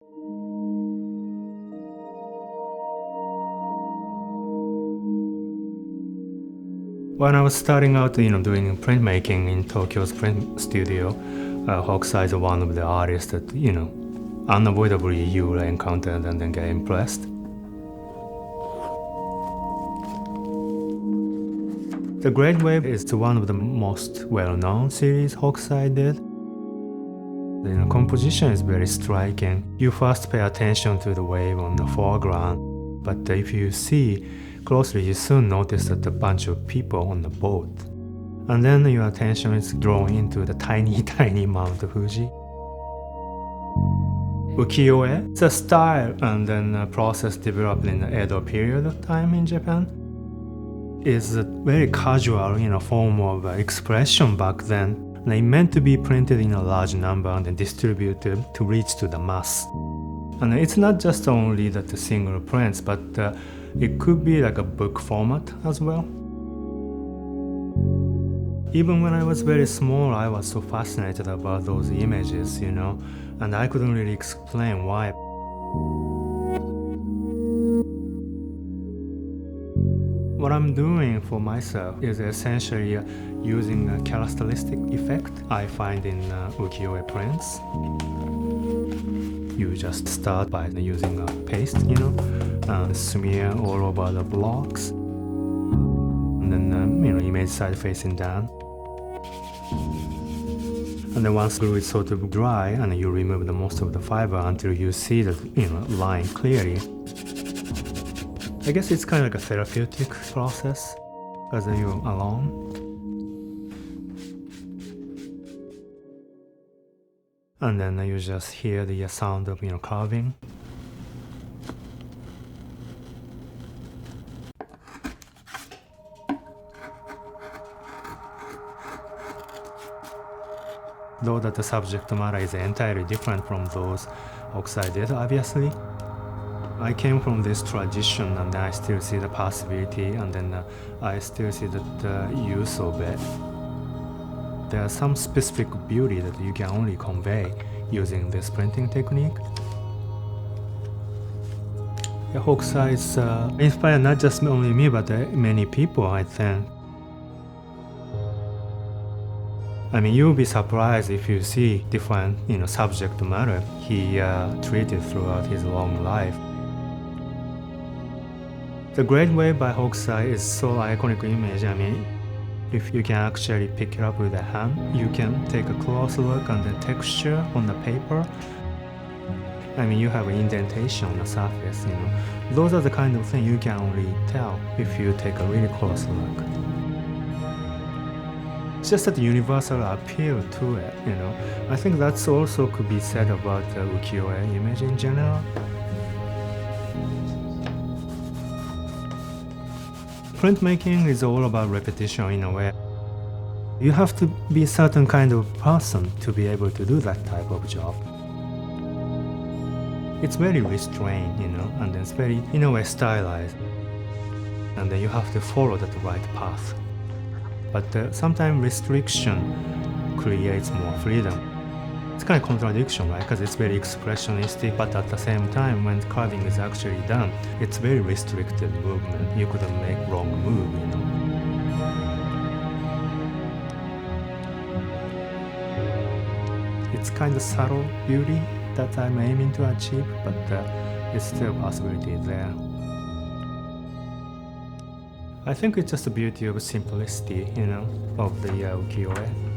When I was starting out, doing printmaking in Tokyo's print studio, Hokusai is one of the artists that, unavoidably you will encounter and then get impressed. The Great Wave is one of the most well-known series Hokusai did. The composition is very striking. You first pay attention to the wave on the foreground, but if you see closely, you soon notice that a bunch of people on the boat. And then your attention is drawn into the tiny, tiny Mount Fuji. Ukiyo-e, it's a style and then a process developed in the Edo period of time in Japan. Is a very casual, form of expression back then. They meant to be printed in a large number and then distributed to reach to the mass. And it's not just only that the single prints, but it could be like a book format as well. Even when I was very small, I was so fascinated about those images, and I couldn't really explain why. What I'm doing for myself is essentially using a characteristic effect I find in ukiyo-e prints. You just start by using a paste, and smear all over the blocks, and then image side facing down. And then once glue is sort of dry, and you remove the most of the fiber until you see the line clearly. I guess it's kind of like a therapeutic process as you're alone. And then you just hear the sound of carving. Though that the subject matter is entirely different from those Hokusai did, obviously. I came from this tradition, and I still see the possibility, and then I still see the use of it. There's some specific beauty that you can only convey using this printing technique. Hokusai is inspired not just only me, but many people, I think. I mean, you'll be surprised if you see different, subject matter he treated throughout his long life. The Great Wave by Hokusai is so iconic image. I mean, if you can actually pick it up with a hand, you can take a close look on the texture on the paper. I mean, you have an indentation on the surface, Those are the kind of things you can only tell if you take a really close look. It's just that the universal appeal to it, I think that's also could be said about the ukiyo-e image in general. Printmaking is all about repetition in a way. You have to be a certain kind of person to be able to do that type of job. It's very restrained, and it's very, in a way, stylized. And then you have to follow that right path. But sometimes restriction creates more freedom. It's kind of contradiction, right? Because it's very expressionistic, but at the same time, when carving is actually done, it's very restricted movement. You couldn't make wrong move, It's kind of subtle beauty that I'm aiming to achieve, but it's still a possibility there. I think it's just the beauty of simplicity, of the ukiyo-e.